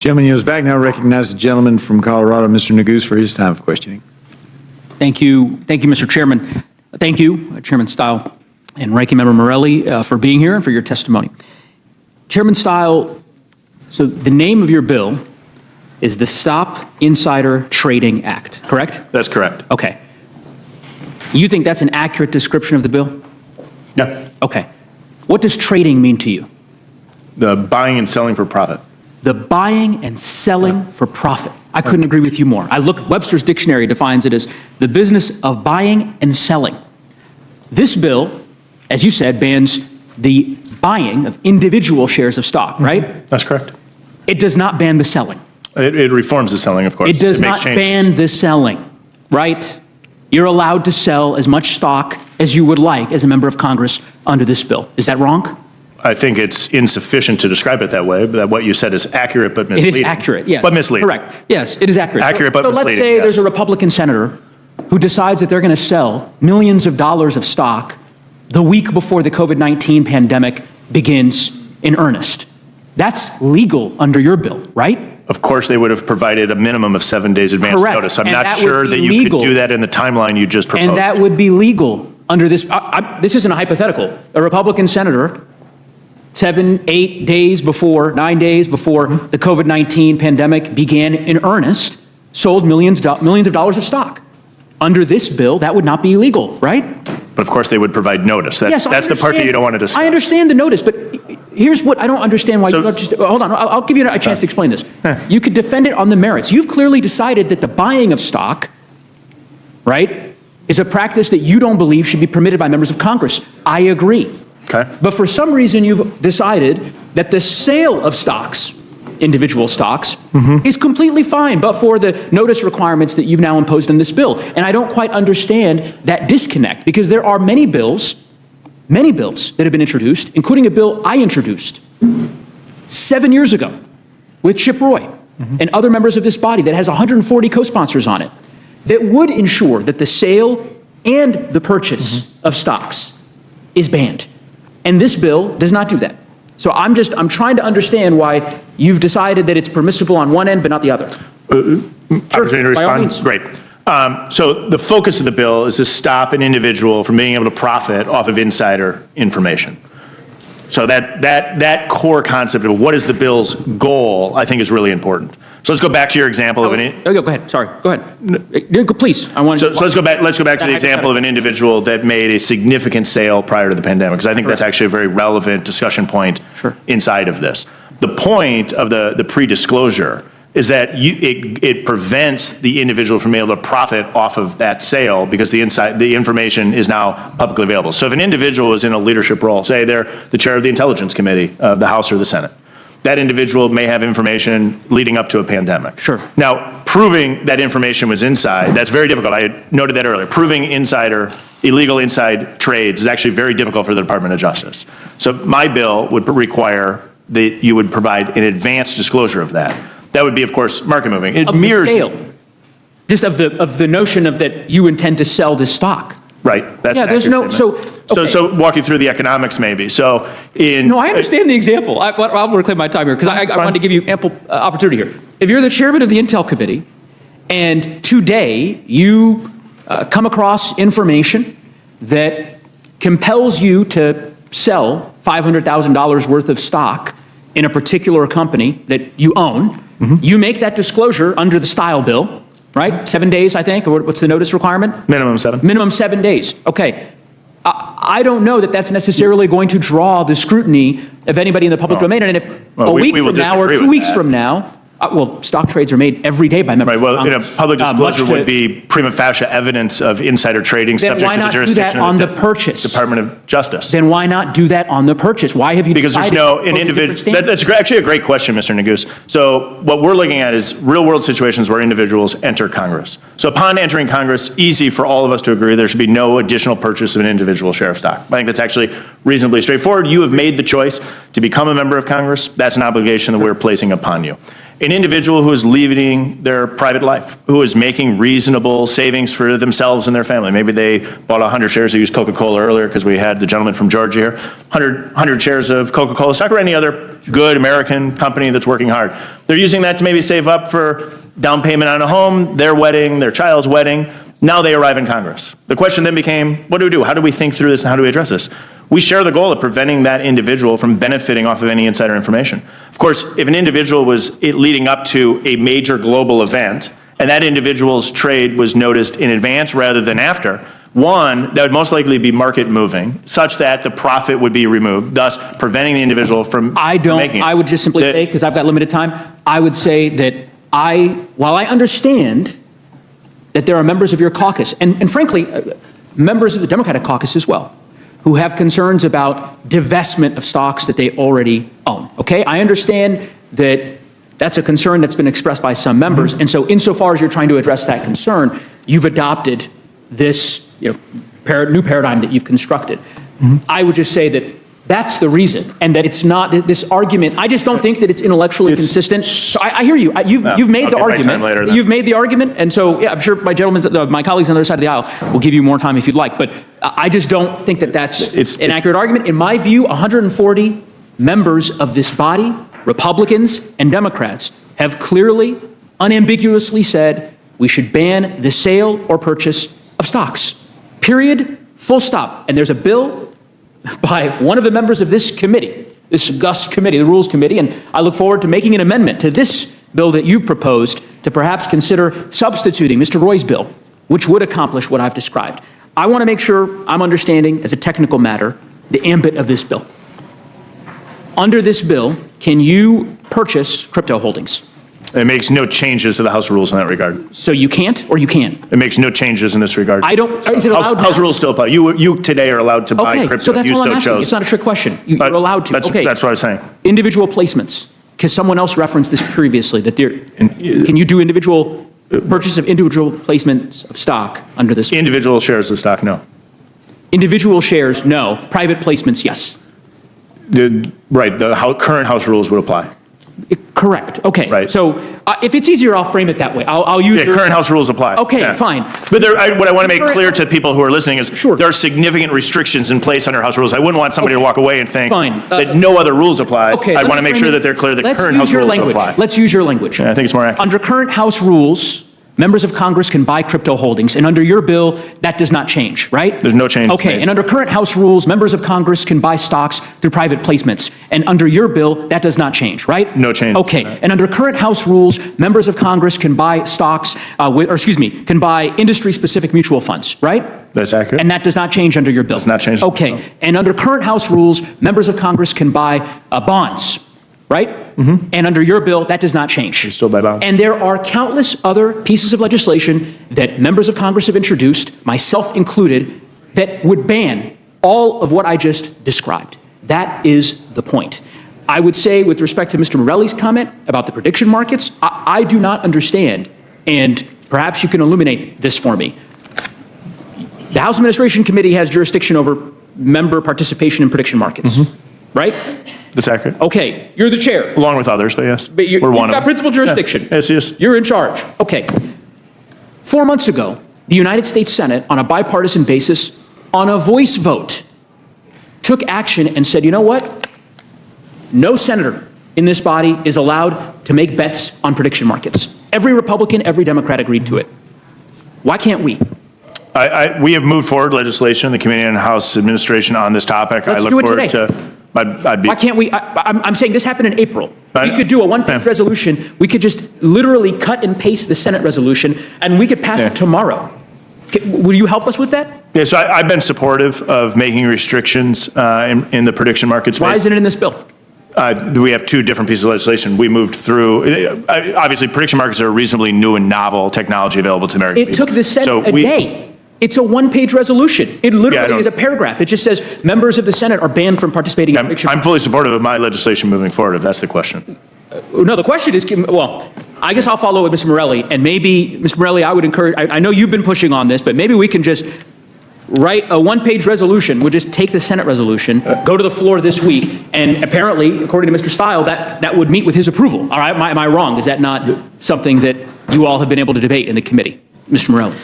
Gentleman yields back. Now recognize the gentleman from Colorado, Mr. Neguse, for his time for questioning. Thank you, Mr. Chairman. Thank you, Chairman Steil and Ranking Member Morelli, for being here and for your testimony. Chairman Steil, so the name of your bill is the Stop Insider Trading Act, correct? That's correct. Okay. You think that's an accurate description of the bill? No. Okay. What does trading mean to you? The buying and selling for profit. The buying and selling for profit. I couldn't agree with you more. Webster's dictionary defines it as the business of buying and selling. This bill, as you said, bans the buying of individual shares of stock, right? That's correct. It does not ban the selling. It reforms the selling, of course. It does not ban the selling, right? You're allowed to sell as much stock as you would like as a member of Congress under this bill. Is that wrong? I think it's insufficient to describe it that way, but what you said is accurate but misleading. It is accurate, yes. But misleading. Correct. Yes, it is accurate. Accurate but misleading, let's say yes. there's a Republican senator who decides that they're going to sell millions of dollars of stock the week before the COVID-19 pandemic begins in earnest. That's legal under your bill, right? Of course, they would have provided a minimum of 7 days advance Correct. notice. I'm And not that sure would that be you legal. could do that in the timeline you just proposed. And that would be legal under this. This isn't a hypothetical. A Republican senator, 7, 8 days before, 9 days before the COVID-19 pandemic began in earnest, sold millions of dollars of stock. Under this bill, that would not be illegal, right? But of course, they would provide notice. That's the part that you don't want to discuss. I understand the notice, but here's what I don't understand why you don't just, hold on, I'll give you a chance to explain this. You could defend it on the merits. You've clearly decided that the buying of stock, right, is a practice that you don't believe should be permitted by members of Congress. I agree. Okay. But for some reason, you've decided that the sale of stocks, individual stocks, is completely fine, but for the notice requirements that you've now imposed in this bill. And I don't quite understand that disconnect, because there are many bills that have been introduced, including a bill I introduced 7 years ago with Chip Roy and other members of this body that has 140 co-sponsors on it, that would ensure that the sale and the purchase of stocks is banned. And this bill does not do that. So I'm trying to understand why you've decided that it's permissible on one end but not the other. Opportunity to by all respond? means. Great. So the focus of the bill is to stop an individual from being able to profit off of insider information. So that core concept of what is the bill's goal, I think, is really important. So let's go back to your example of an. Go ahead. Sorry. Go ahead. Please. I want. So let's go back. Let's go back to the example of an individual that made a significant sale prior to the pandemic, because I think that's actually a very relevant discussion point inside of this. The point of the pre-disclosure is that it prevents the individual from being able to profit off of that sale because the information is now publicly available. So if an individual is in a leadership role, say they're the chair of the Intelligence Committee of the House or the Senate, that individual may have information leading up to a pandemic. Sure. Now, proving that information was inside, that's very difficult. I noted that earlier. Proving illegal inside trades is actually very difficult for the Department of Justice. So my bill would require that you would provide an advanced disclosure of that. That would be, of course, market moving. It mirrors the sale. Just of the notion of that you intend to sell this stock. Right. That's there's no So walk you through the economics, maybe. So I understand the example. I'll reclaim my time here because I wanted to give you ample opportunity here. If you're the chairman of the Intel Committee, and today you come across information that compels you to sell $500,000 worth of stock in a particular company that you own, you make that disclosure under the Steil bill, right? 7 days, I think, or what's the notice requirement? Minimum 7. Minimum 7 days. Okay. I don't know that that's necessarily going to draw the scrutiny of anybody in the public domain. And if a week from now or 2 weeks from now, stock trades are made every day by members of Congress. Well, public disclosure would be prima facie evidence of insider trading subject to the jurisdiction of the Department of Justice. Then why not do that on the purchase? Why have you Because there's no individual. That's actually a great question, Mr. Neguse. So what we're looking at is real world situations where individuals enter Congress. So upon entering Congress, easy for all of us to agree there should be no additional purchase of an individual share of stock. I think that's actually reasonably straightforward. You have made the choice to become a member of Congress. That's an obligation that we're placing upon you. an individual who is leading their private life, who is making reasonable savings for themselves and their family. Maybe they bought 100 shares. I used Coca-Cola earlier because we had the gentleman from Georgia here. 100 shares of Coca-Cola stock or any other good American company that's working hard. They're using that to maybe save up for down payment on a home, their wedding, their child's wedding. Now they arrive in Congress. The question then became, what do we do? How do we think through this and how do we address this? We share the goal of preventing that individual from benefiting off of any insider information. Of course, if an individual was leading up to a major global event and that individual's trade was noticed in advance rather than after, one, that would most likely be market moving such that the profit would be removed, thus preventing the individual from making it. I would just simply say, because I've got limited time, I would say that while I understand that there are members of your caucus, and frankly, members of the Democratic caucus as well, who have concerns about divestment of stocks that they already own, okay? I understand that that's a concern that's been expressed by some members, and so insofar as you're trying to address that concern, you've adopted this new paradigm that you've constructed. I would just say that that's the reason, and that it's not this argument. I just don't think that it's intellectually consistent. So I hear you. You've made the argument. You've made the argument, and so yeah, I'm sure my colleagues on the other side of the aisle will give you more time if you'd like. But I just don't think that that's an accurate argument. In my view, 140 members of this body, Republicans and Democrats, have clearly, unambiguously said we should ban the sale or purchase of stocks. Period. Full stop. And there's a bill by one of the members of this committee, this august committee, the Rules Committee, and I look forward to making an amendment to this bill that you proposed to perhaps consider substituting Mr. Roy's bill, which would accomplish what I've described. I want to make sure I'm understanding, as a technical matter, the ambit of this bill. Under this bill, can you purchase crypto holdings? It makes no changes to the House rules in that regard. So you can't, or you can? It makes no changes in this regard. Is it allowed? House rules still apply. You today are allowed to buy crypto. So that's if you all I'm so asking. chose. It's not a trick question. You're allowed to. Okay. That's what I was saying. Individual placements, because someone else referenced this previously, that can you do individual purchase of individual placements of stock under this? Individual shares of stock, no. Individual shares, no. Private placements, yes. The current House rules would apply. Correct. Okay. Right. So if it's easier, I'll frame it that way. I'll use current House rules apply. Okay, fine. But what I want to make clear to people who are listening is there are significant restrictions in place under House rules. I wouldn't want somebody to walk away and think that no other rules apply. Okay, I want to make sure that they're clear that current House rules apply. Let's use your language. Yeah, I think it's more accurate. Under current House rules, members of Congress can buy crypto holdings, and under your bill, that does not change, right? There's no change. Okay, and under current House rules, members of Congress can buy stocks through private placements, and under your bill, that does not change, right? No change. Okay, and under current House rules, members of Congress can buy stocks, can buy industry-specific mutual funds, right? That's accurate. And that does not change under your bill. Does not change. Okay, and under current House rules, members of Congress can buy bonds, right? Mm-hmm. And under your bill, that does not change. You still buy bonds. And there are countless other pieces of legislation that members of Congress have introduced, myself included, that would ban all of what I just described. That is the point. I would say, with respect to Mr. Morelli's comment about the prediction markets, I do not understand, and perhaps you can illuminate this for me. The House Administration Committee has jurisdiction over member participation in prediction markets, right? That's accurate. Okay, you're the chair. Along with others, but yes. But you've got principal jurisdiction. Yeah. Yes. You're in charge. Okay. 4 months ago, the United States Senate, on a bipartisan basis, on a voice vote, took action and said, you know what? No senator in this body is allowed to make bets on prediction markets. Every Republican, every Democrat agreed to it. Why can't we? We have moved forward legislation in the Committee on House Administration on this topic. Let's I look do it forward today. to. Why can't we? I'm saying this happened in April. We could do a one-page resolution. We could just literally cut and paste the Senate resolution, and we could pass it tomorrow. Will you help us with that? Yeah, so I've been supportive of making restrictions in the prediction market space. Why isn't it in this bill? We have two different pieces of legislation. We moved through, obviously, prediction markets are a reasonably new and novel technology available to American people. It took the Senate a day. It's a one-page resolution. It literally is a paragraph. It just says members of the Senate are banned from participating in prediction. I'm fully supportive of my legislation moving forward, if that's the question. No, the question is, well, I guess I'll follow with Mr. Morelli, and maybe, Mr. Morelli, I would encourage, I know you've been pushing on this, but maybe we can just write a one-page resolution, would just take the Senate resolution, go to the floor this week, and apparently, according to Mr. Steil, that would meet with his approval. All right, am I wrong? Is that not something that you all have been able to debate in the committee? Mr. Morelli.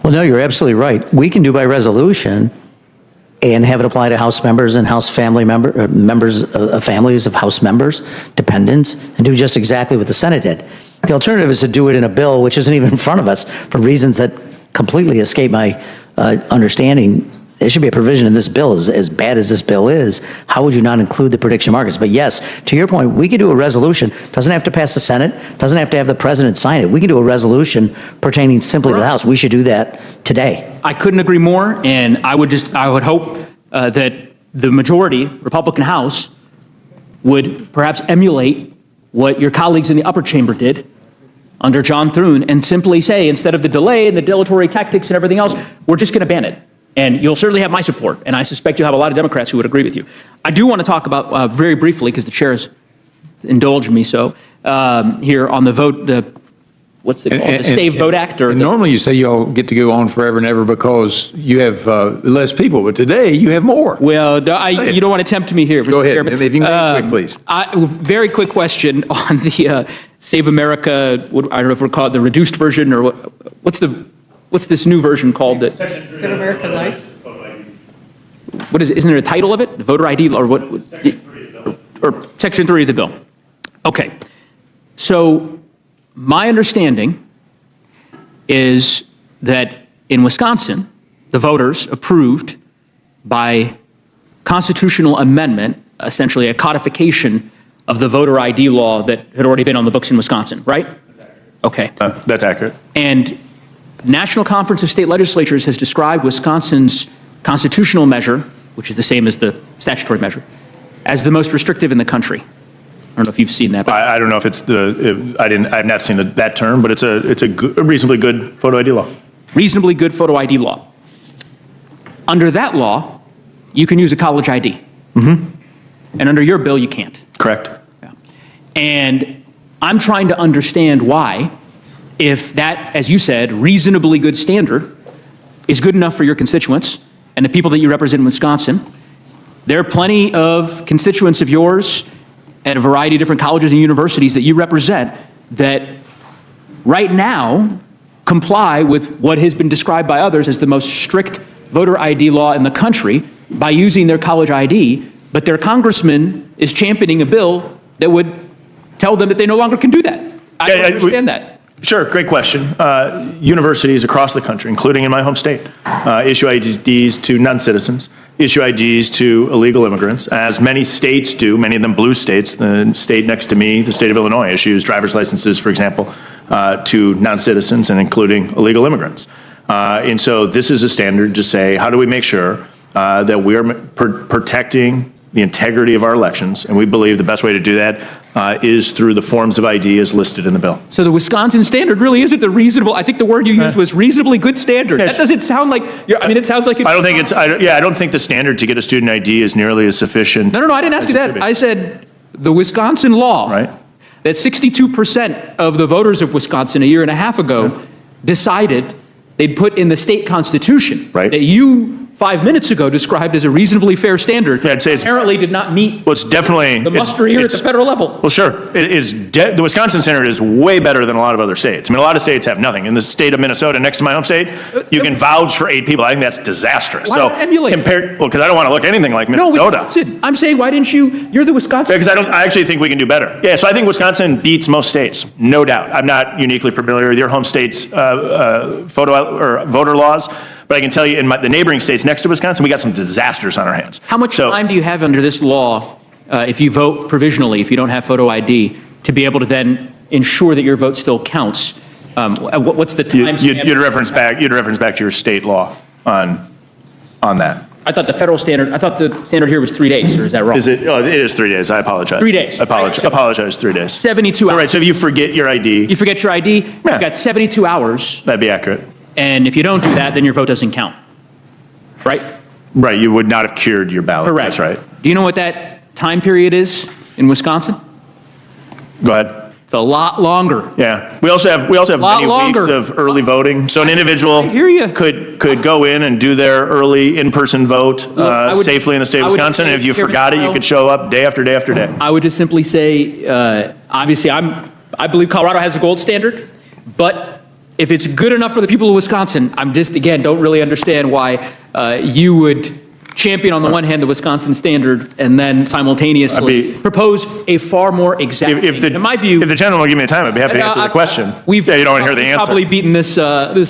Well, no, you're absolutely right. We can do by resolution and have it apply to House members and House family members, families of House members, dependents, and do just exactly what the Senate did. The alternative is to do it in a bill which isn't even in front of us for reasons that completely escape my understanding. There should be a provision in this bill, as bad as this bill is. How would you not include the prediction markets? But yes, to your point, we could do a resolution. Doesn't have to pass the Senate. Doesn't have to have the president sign it. We can do a resolution pertaining simply to the House. We should do that today. I couldn't agree more, and I would hope that the majority Republican House would perhaps emulate what your colleagues in the upper chamber did under John Thune and simply say, instead of the delay and the dilatory tactics and everything else, we're just going to ban it. And you'll certainly have my support, and I suspect you'll have a lot of Democrats who would agree with you. I do want to talk about, very briefly, because the chair has indulged me so, here on the vote, what's it called, the Save Vote Act? And normally you say you all get to go on forever and ever because you have less people, but today you have more. Well, you don't want to tempt me here, Mr. Go ahead, Chairman. if you can make it quick, please. Very quick question on the Save America, I don't know if we're called the reduced version, or what's this new version called? Save America Life? What is it? Isn't there a title of it? The voter ID or what? Or Section 3 of the bill. Okay. So my understanding is that in Wisconsin, the voters approved by constitutional amendment, essentially a codification of the voter ID law that had already been on the books in Wisconsin, right? Okay. That's accurate. And National Conference of State Legislatures has described Wisconsin's constitutional measure, which is the same as the statutory measure, as the most restrictive in the country. I don't know if you've seen that. I don't know if it's I've not seen that term, but it's a reasonably good photo ID law. Reasonably good photo ID law. Under that law, you can use a college ID. Mm-hmm. And under your bill, you can't. Correct. Yeah. And I'm trying to understand why, if that, as you said, reasonably good standard is good enough for your constituents and the people that you represent in Wisconsin, there are plenty of constituents of yours at a variety of different colleges and universities that you represent that right now comply with what has been described by others as the most strict voter ID law in the country by using their college ID, but their congressman is championing a bill that would tell them that they no longer can do that. I don't understand that. Sure, great question. Universities across the country, including in my home state, issue IDs to non-citizens, issue IDs to illegal immigrants, as many states do, many of them blue states. The state next to me, the state of Illinois, issues driver's licenses, for example, to non-citizens and including illegal immigrants. And so this is a standard to say, how do we make sure that we are protecting the integrity of our elections? And we believe the best way to do that is through the forms of ID as listed in the bill. So the Wisconsin standard really isn't the reasonable, I think the word you used was reasonably good standard. That doesn't sound like, it sounds like it's. I don't think it's, I don't think the standard to get a student ID is nearly as sufficient. No, I didn't ask you that. I said the Wisconsin law. Right. That 62% of the voters of Wisconsin a year and a half ago decided they'd put in the state constitution. Right. That you 5 minutes ago described as a reasonably fair standard. Yeah, I'd say it's apparently did not meet well, it's definitely the muster here at the federal level. Well, sure. The Wisconsin standard is way better than a lot of other states. I mean, a lot of states have nothing. In the state of Minnesota, next to my home state, you can vouch for 8 people. I think that's disastrous. Why not emulate? Well, because I don't want to look anything like Minnesota. No, Wisconsin. I'm saying, why didn't you're the Wisconsin. Because I actually think we can do better. Yeah, so I think Wisconsin beats most states, no doubt. I'm not uniquely familiar with your home state's photo or voter laws, but I can tell you in the neighboring states next to Wisconsin, we got some disasters on our hands. How much time do you have under this law, if you vote provisionally, if you don't have photo ID, to be able to then ensure that your vote still counts? What's the time stamp? You'd reference back to your state law on that. I thought the standard here was 3 days, or is that wrong? Is it? Oh, it is 3 days. I apologize. 3 days. I apologize. 3 days. 72 hours. Right. So if you forget your ID, you forget your ID. You've got 72 hours. That'd be accurate. And if you don't do that, then your vote doesn't count. Right? Right. You would not have cured your ballot. Correct. That's right. Do you know what that time period is in Wisconsin? Go ahead. It's a lot longer. Yeah, we also have Lot many longer. weeks of early voting. So an individual hear ya. could go in and do their early in-person vote I would- safely in the state of I would Wisconsin. And say, if you Chairman forgot it, you Steil, could show up day after day after day. I would just simply say, obviously, I believe Colorado has a gold standard, but if it's good enough for the people of Wisconsin, I'm just, again, don't really understand why you would champion on the one hand the Wisconsin standard and then simultaneously propose a far more exacting. In my view, if the gentleman will give me the time, I'd be happy to answer the question. You don't want to hear the answer. Probably beaten this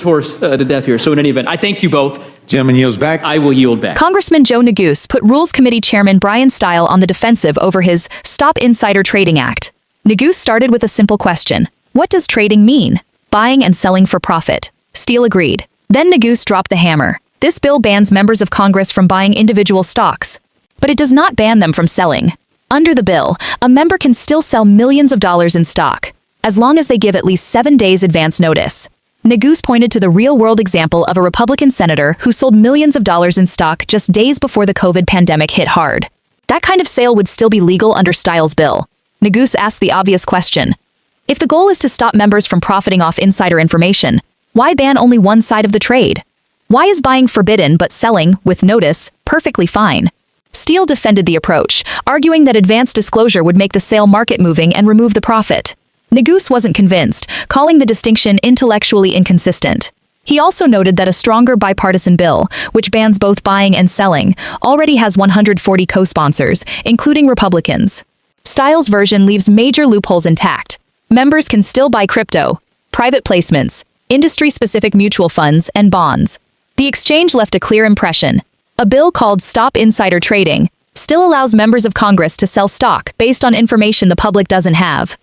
horse to death here. So in any event, I thank you both. Gentleman yields back. I will yield back. Congressman Joe Neguse put Rules Committee Chairman Bryan Steil on the defensive over his Stop Insider Trading Act. Neguse started with a simple question. What does trading mean? Buying and selling for profit. Steil agreed. Then Neguse dropped the hammer. This bill bans members of Congress from buying individual stocks, but it does not ban them from selling. Under the bill, a member can still sell millions of dollars in stock, as long as they give at least 7 days advance notice. Neguse pointed to the real-world example of a Republican senator who sold millions of dollars in stock just days before the COVID pandemic hit hard. That kind of sale would still be legal under Steil's bill. Neguse asked the obvious question. If the goal is to stop members from profiting off insider information, why ban only one side of the trade? Why is buying forbidden but selling, with notice, perfectly fine? Steil defended the approach, arguing that advanced disclosure would make the sale market-moving and remove the profit. Neguse wasn't convinced, calling the distinction intellectually inconsistent. He also noted that a stronger bipartisan bill, which bans both buying and selling, already has 140 co-sponsors, including Republicans. Steil's version leaves major loopholes intact. Members can still buy crypto, private placements, industry-specific mutual funds, and bonds. The exchange left a clear impression. A bill called Stop Insider Trading still allows members of Congress to sell stock based on information the public doesn't have.